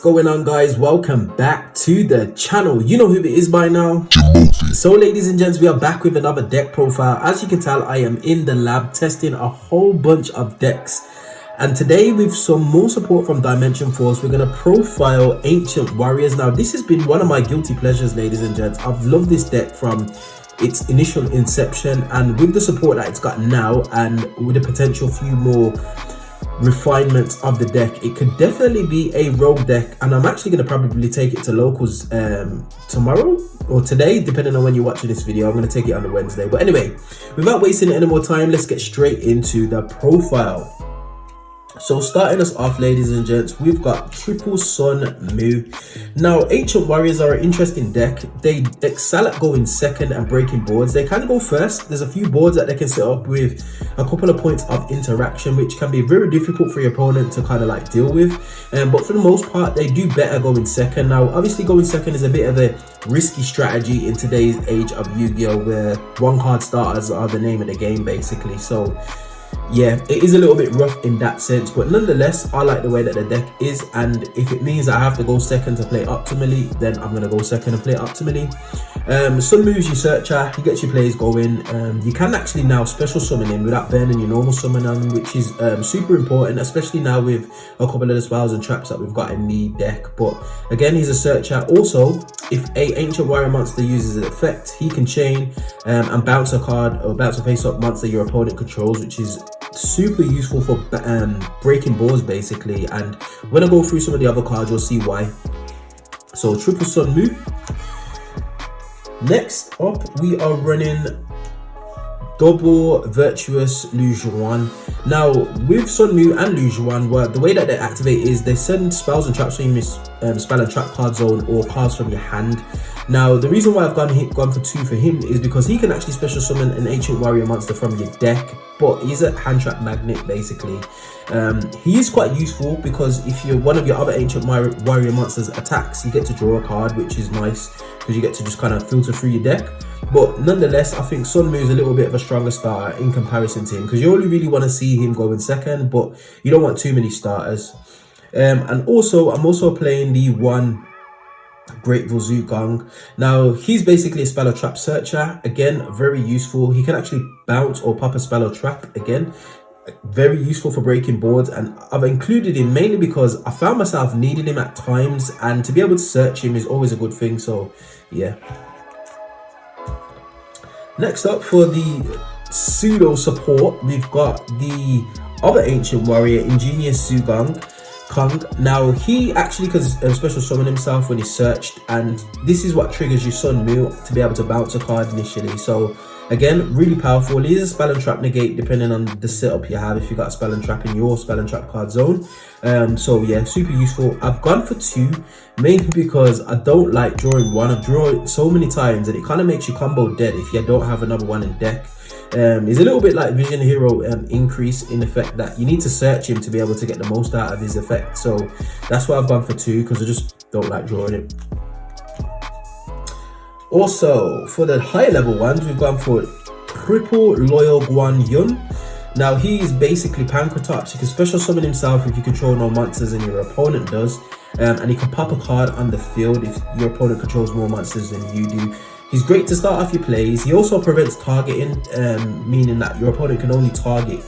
going on, guys? Welcome back to the channel. You know who it is by now, Jimothy. So ladies and gents, we are back with another deck profile. As you can tell, I am in the lab testing a whole bunch of decks, and today with some more support from Dimension Force, we're going to profile Ancient Warriors. Now this has been one of my guilty pleasures, ladies and gents. I've loved this deck from its initial inception, and with the support that it's got now and with the potential few more refinements of the deck, it could definitely be a rogue deck, and I'm actually going to probably take it to locals tomorrow or today, depending on when you're watching this video. I'm going to take it on a Wednesday. But anyway, without wasting any more time, let's get straight into the profile. So starting us off, ladies and gents, we've got Triple Sun Mu. Now Ancient Warriors are an interesting deck. They excel at going second and breaking boards. They can go first. There's a few boards that they can set up with a couple of points of interaction, which can be very difficult for your opponent to kind of like deal with, but for the most part they do better going second. Now obviously going second is a bit of a risky strategy in today's age of Yu-Gi-Oh, where one card starters are the name of the game basically. So yeah, it is a little bit rough in that sense, but nonetheless I like the way that the deck is, and if it means I have to go second to play optimally, then I'm going to go second and play optimally. Sun moves your searcher, he gets your plays going. You can actually now special summon him without burning your normal summon on, which is super important, especially now with a couple of the spells and traps that we've got in the deck. But again, he's a searcher. Also, if a Ancient Warrior monster uses an effect, he can chain and bounce a card or bounce a face-up monster your opponent controls, which is super useful for breaking boards basically. And when I go through some of the other cards, you'll see why. So Triple Sun Mu. Next up, we are running double Virtuous Lu Juan. Now with Sun Mu and Lu Juan, the way that they activate is they send spells and traps from your spell and trap card zone or cards from your hand. Now the reason why I've gone for 2 for him is because he can actually special summon an Ancient Warrior monster from your deck, but he's a hand trap magnet basically. He is quite useful because if you're one of your other Ancient Warrior monsters attacks, you get to draw a card, which is nice because you get to just kind of filter through your deck. But nonetheless, I think Sun Mu is a little bit of a stronger starter in comparison to him, because you only really want to see him going second, but you don't want too many starters. And also I'm also playing the one Grateful Zugong. Now he's basically a spell or trap searcher. Again, very useful. He can actually bounce or pop a spell or trap. Again, very useful for breaking boards, and I've included him mainly because I found myself needing him at times, and to be able to search him is always a good thing. So yeah. Next up, for the pseudo support, we've got the other Ancient Warrior, Ingenious Zugong Kong. Now he actually can special summon himself when he's searched, and this is what triggers your Sun Mu to be able to bounce a card initially. So again, really powerful. He is a spell and trap negate depending on the setup you have, if you got a spell and trap in your spell and trap card zone. So yeah, super useful. I've gone for 2 mainly because I don't like drawing one. I've drawn it so many times and it kind of makes your combo dead if you don't have another one in deck. It's a little bit like Vision Hero increase, in the fact that you need to search him to be able to get the most out of his effect. So that's why I've gone for 2, because I just don't like drawing it. Also, for the higher level ones, we've gone for Triple Loyal Guan Yun. Now he is basically Pancratops. He can special summon himself if you control no monsters and your opponent does, and he can pop a card on the field if your opponent controls more monsters than you do. He's great to start off your plays. He also prevents targeting, meaning that your opponent can only target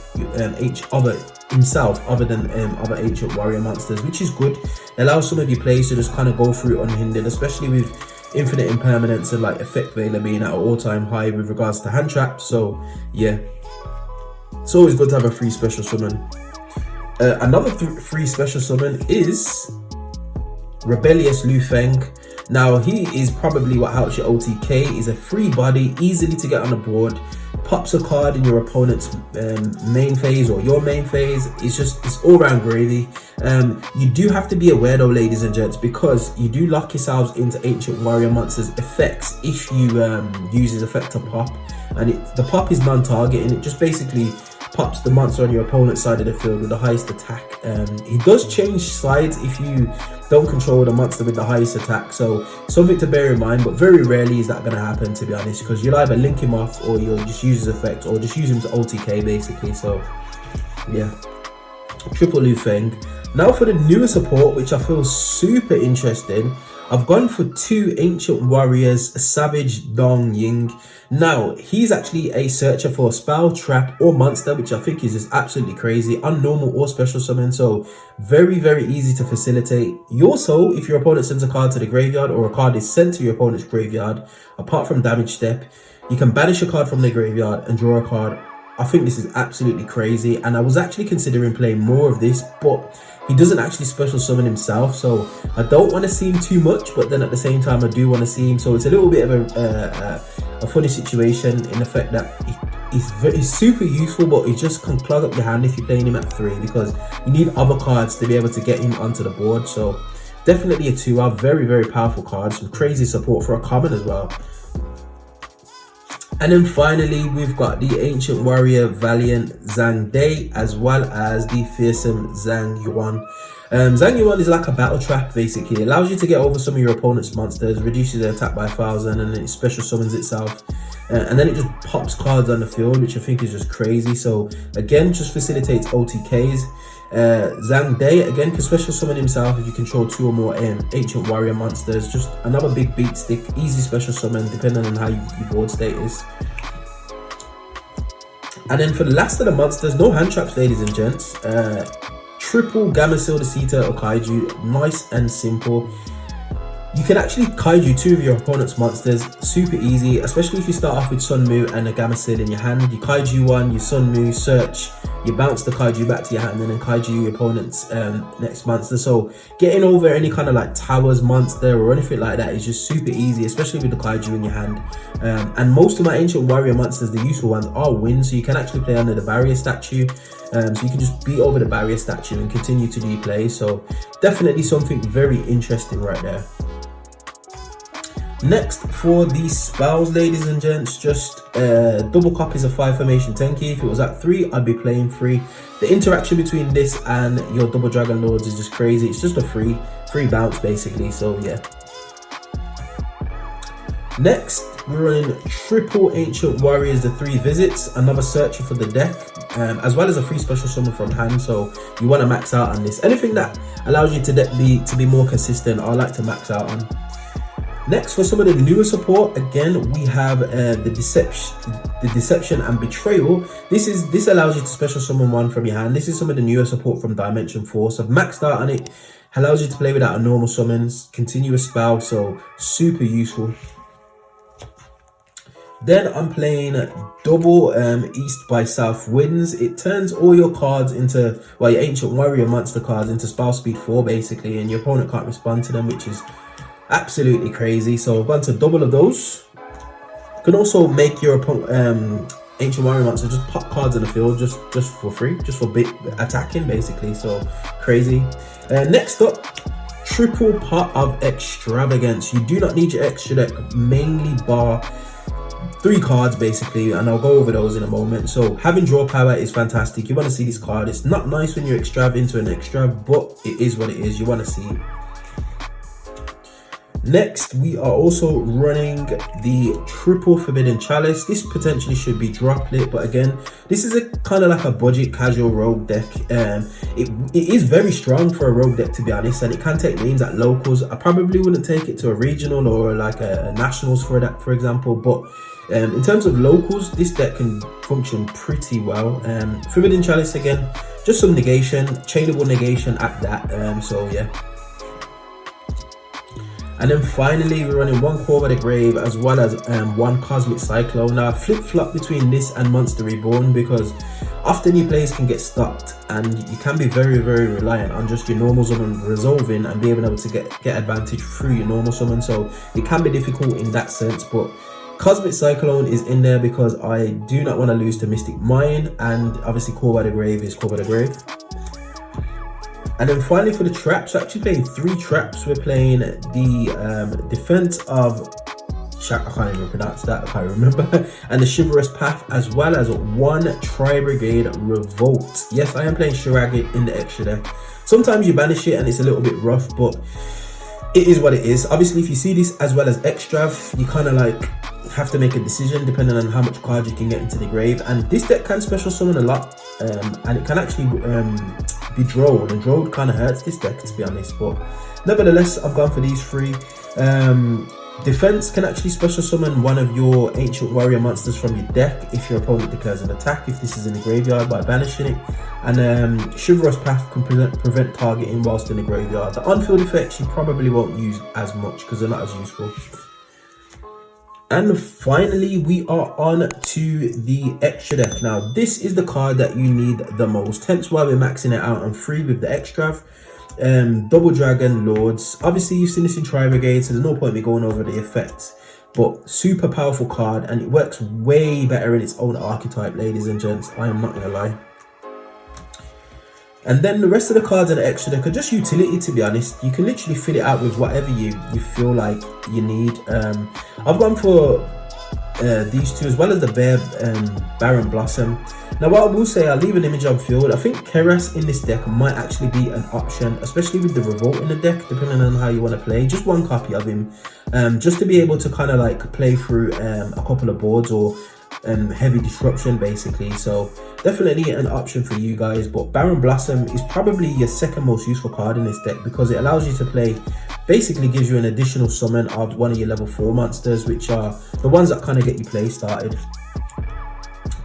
himself other than other Ancient Warrior monsters, which is good. It allows some of your plays to just kind of go through unhindered, especially with infinite impermanence and like effect veiler being at an all-time high with regards to hand traps. So yeah, it's always good to have a free special summon. Another free special summon is Rebellious Lu Feng. Now he is probably what helps your OTK. He's a free body, easily to get on the board, pops a card in your opponent's main phase or your main phase. It's all round gravy. You do have to be aware though, ladies and gents, because you do lock yourselves into Ancient Warrior monsters effects if you use his effect to pop, and the pop is non-targeting. It just basically pops the monster on your opponent's side of the field with the highest attack. He does change sides if you don't control the monster with the highest attack, so something to bear in mind, but very rarely is that going to happen, to be honest, because you'll either link him off or you'll just use his effect or just use him to OTK basically. So yeah. triple Liu Feng. Now for the newer support, which I feel super interesting, I've gone for two Ancient Warriors, Savage Dong Ying. Now, he's actually a searcher for a spell, trap, or monster, which I think is just absolutely crazy, unnormal or special summon, so very, very easy to facilitate. You also, if your opponent sends a card to the graveyard, or a card is sent to your opponent's graveyard, apart from damage step, you can banish a card from the graveyard and draw a card. I think this is absolutely crazy, and I was actually considering playing more of this, but he doesn't actually special summon himself, so I don't want to see him too much, but then at the same time I do want to see him, so it's a little bit of a funny situation in the fact that he's super useful, but he just can clog up your hand if you're playing him at 3, because you need other cards to be able to get him onto the board. So definitely a 2-hour, very, very powerful card, some crazy support for a common as well. And then finally, we've got the Ancient Warrior Valiant Zhang Dai, as well as the Fearsome Zhang Yuan. Zhang Yuan is like a battle trap, basically. It allows you to get over some of your opponent's monsters, reduces their attack by 1,000, and then it special summons itself. And then it just pops cards on the field, which I think is just crazy. So again, just facilitates OTKs. Zhang Dai again can special summon himself if you control 2 or more Ancient Warrior monsters. Just another big beat stick, easy special summon depending on how your board state is. And then for the last of the monsters, no hand traps, ladies and gents. Triple Gameciel the Sea Turtle Kaiju, nice and simple. You can actually Kaiju 2 of your opponent's monsters, super easy, especially if you start off with Sunmu and a Gameciel in your hand. You Kaiju 1, you Sunmu, search, you bounce the Kaiju back to your hand, and then Kaiju your opponent's next monster. So getting over any kind of like Towers monster or anything like that is just super easy, especially with the Kaiju in your hand. And most of my Ancient Warrior monsters, the useful ones, are wins, so you can actually play under the barrier statue. So you can just beat over the barrier statue and continue to do play. So definitely something very interesting right there. Next, for these spells, ladies and gents, just double copies of 5 formation Tenki. If it was at 3, I'd be playing 3. The interaction between this and your double Dragon Lords is just crazy. It's just a free bounce basically, so yeah. Next, we're running triple Ancient Warriors, the 3 visits, another searcher for the deck, as well as a free special summon from hand, so you want to max out on this. Anything that allows you to be more consistent, I like to max out on. Next, for some of the newer support, again, we have the Deception and Betrayal. This allows you to special summon 1 from your hand. This is some of the newer support from Dimension Force. I've maxed out on it. Allows you to play without a normal summons, continuous spell, so super useful. Then I'm playing double East by South Winds. It turns all your cards into, well, your Ancient Warrior monster cards into spell speed 4 basically, and your opponent can't respond to them, which is absolutely crazy. So I've gone to double of those. You can also make your Ancient Warrior monster just pop cards in the field just for free, just for attacking basically, so crazy. Next up, triple Pot of Extravagance. You do not need your extra deck, mainly bar 3 cards basically, and I'll go over those in a moment. So having draw power is fantastic. You want to see this card. It's not nice when you're extrav into an extrav, but it is what it is. You want to see it. Next, we are also running the triple Forbidden Chalice. This potentially should be droplet, but again, this is a kind of like a budget casual rogue deck. It is very strong for a rogue deck, to be honest, and it can take names at locals. I probably wouldn't take it to a regional or like a nationals for that, for example, but in terms of locals, this deck can function pretty well. Forbidden Chalice again, just some negation, chainable negation at that, so yeah. And then finally, we're running 1 Core by the Grave, as well as 1 Cosmic Cyclone. Now, flip-flop between this and Monster Reborn, because often your plays can get stuck, and you can be very, very reliant on just your normal summon resolving and being able to get advantage through your normal summon. So it can be difficult in that sense, but Cosmic Cyclone is in there because I do not want to lose to Mystic Mine, and obviously Core by the Grave is Core by the Grave. And then finally for the traps, we're actually playing 3 traps. We're playing the Defense of I can't even pronounce that, I can't remember. And the Chivalrous Path, as well as 1 Tri-Brigade Revolt. Yes, I am playing Shiragi in the extra deck. Sometimes you banish it and it's a little bit rough, but it is what it is. Obviously, if you see this as well as extra, you kind of like, have to make a decision depending on how much cards you can get into the grave. And this deck can special summon a lot, and it can actually be drilled, and drilled kind of hurts this deck, to be honest. But nevertheless, I've gone for these three. Defense can actually special summon one of your ancient warrior monsters from your deck if your opponent declares an attack, if this is in the graveyard, by banishing it. And Chivalrous Path can prevent targeting whilst in the graveyard. The on-field effects you probably won't use as much because they're not as useful. And finally, we are on to the extra deck. Now, this is the card that you need the most, hence why we're maxing it out on 3 with the extra. Double Dragon Lords. Obviously, you've seen this in Tri-Brigade, so there's no point me going over the effects. But super powerful card, and it works way better in its own archetype, ladies and gents. I am not going to lie. And then the rest of the cards in the extra deck are just utility, to be honest. You can literally fill it out with whatever you feel like you need. I've gone for these two, as well as the Baron Blossom. Now, what I will say, I'll leave an image on field. I think Keras in this deck might actually be an option, especially with the Revolt in the deck, depending on how you want to play. Just one copy of him, just to be able to kind of like play through a couple of boards, or heavy disruption basically. So definitely an option for you guys. But Baron Blossom is probably your second most useful card in this deck, because it allows you to play, basically gives you an additional summon of one of your level 4 monsters, which are the ones that kind of get you play started.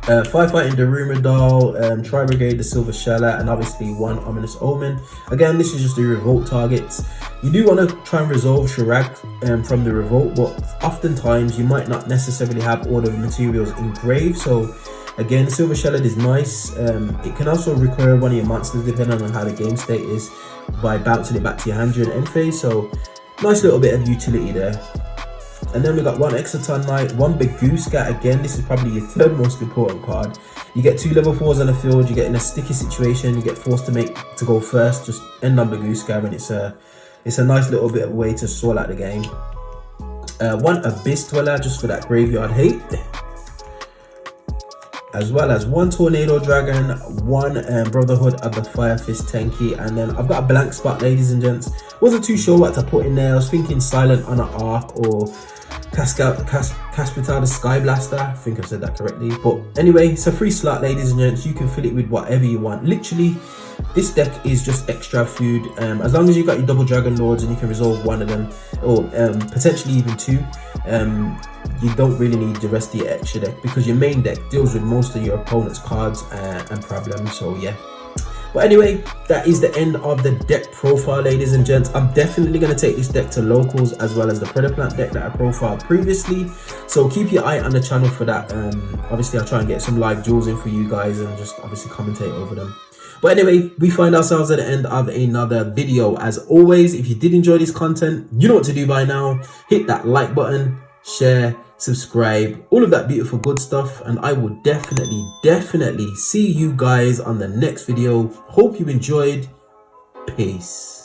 Firefighting Darumidal, Tri-Brigade, the Silver Sheller, and obviously one Ominous Omen. Again, this is just the Revolt targets. You do want to try and resolve Shirag from the Revolt, but oftentimes you might not necessarily have all the materials engraved. So again, the Silver Sheller is nice. It can also recur one of your monsters depending on how the game state is, by bouncing it back to your hand during end phase. So nice little bit of utility there. And then we got one Exoton Knight, one Bagooska. Again, this is probably your third most important card. You get 2 level 4s on the field. You get in a sticky situation. You get forced to go first. Just end on Bagooska, and it's a nice little bit of way to sort out the game. One Abyss Dweller, just for that graveyard hate. As well as one Tornado Dragon, one Brotherhood of the Fire Fist Tenki, and then I've got a blank spot, ladies and gents. Wasn't too sure what to put in there. I was thinking Silent on an Arc, or Caspital the Sky Blaster. I think I've said that correctly. But anyway, it's a free slot, ladies and gents. You can fill it with whatever you want. Literally, this deck is just extra food. As long as you got your Double Dragon Lords and you can resolve one of them, or potentially even 2, you don't really need the rest of your extra deck, because your main deck deals with most of your opponent's cards and problems. So yeah. But anyway, that is the end of the deck profile, ladies and gents. I'm definitely going to take this deck to locals, as well as the Predaplant deck that I profiled previously. So keep your eye on the channel for that. Obviously, I'll try and get some live duels in for you guys, and just obviously commentate over them. But anyway, we find ourselves at the end of another video. As always, if you did enjoy this content, you know what to do by now. Hit that like button, share, subscribe, all of that beautiful good stuff, and I will definitely see you guys on the next video. Hope you enjoyed. Peace.